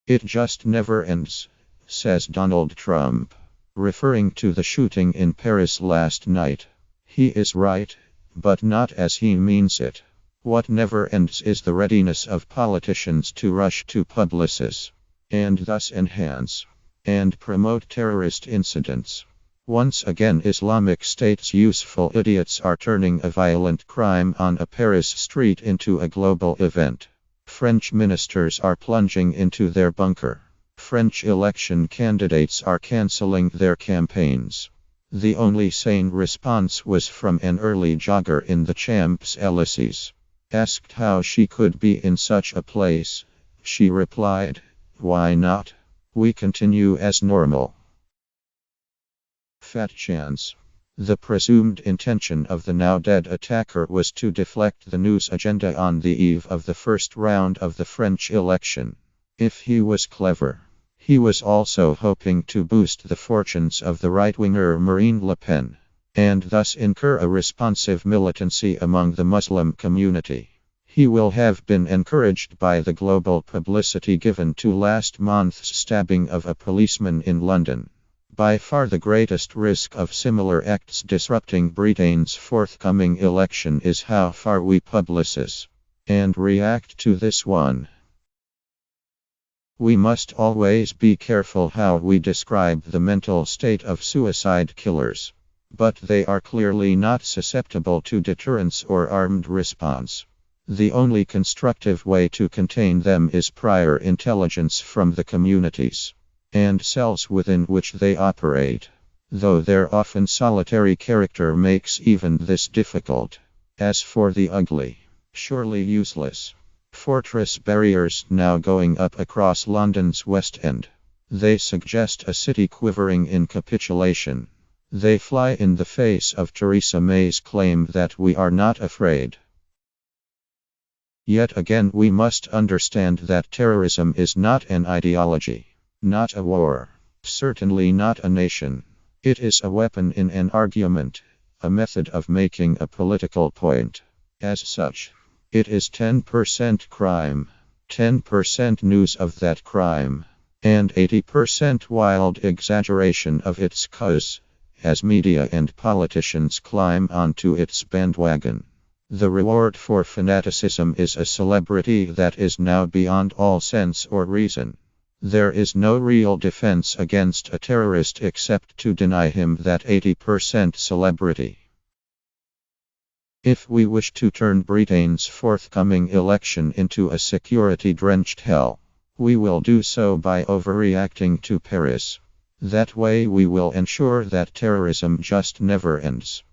It just never ends, says Donald Trump, referring to the shooting in Paris last night. He is right, but not as he means it. What never ends is the readiness of politicians to rush to publicize, and thus enhance and promote terrorist incidents. Once again, Islamic State's useful idiots are turning a violent crime on a Paris street into a global event. French ministers are plunging into their bunker. French election candidates are cancelling their campaigns. The only sane response was from an early jogger in the Champs-Élysées. Asked how she could be in such a place, she replied, "Why not? We continue as normal." Fat chance. The presumed intention of the now dead attacker was to deflect the news agenda on the eve of the first round of the French election. If he was clever, he was also hoping to boost the fortunes of the right-winger Marine Le Pen, and thus incur a responsive militancy among the Muslim community. He will have been encouraged by the global publicity given to last month's stabbing of a policeman in London. By far the greatest risk of similar acts disrupting Britain's forthcoming election is how far we publicize and react to this one. We must always be careful how we describe the mental state of suicide killers, but they are clearly not susceptible to deterrence or armed response. The only constructive way to contain them is prior intelligence from the communities and cells within which they operate, though their often solitary character makes even this difficult. As for the ugly, surely useless fortress barriers now going up across London's West End, they suggest a city quivering in capitulation. They fly in the face of Theresa May's claim that we are not afraid. Yet again, we must understand that terrorism is not an ideology. Not a war. Certainly not a nation. It is a weapon in an argument, a method of making a political point. As such, it is 10% crime, 10% news of that crime, and 80% wild exaggeration of its cause, as media and politicians climb onto its bandwagon. The reward for fanaticism is a celebrity that is now beyond all sense or reason. There is no real defense against a terrorist except to deny him that 80% celebrity. If we wish to turn Britain's forthcoming election into a security-drenched hell, we will do so by overreacting to Paris. That way we will ensure that terrorism just never ends.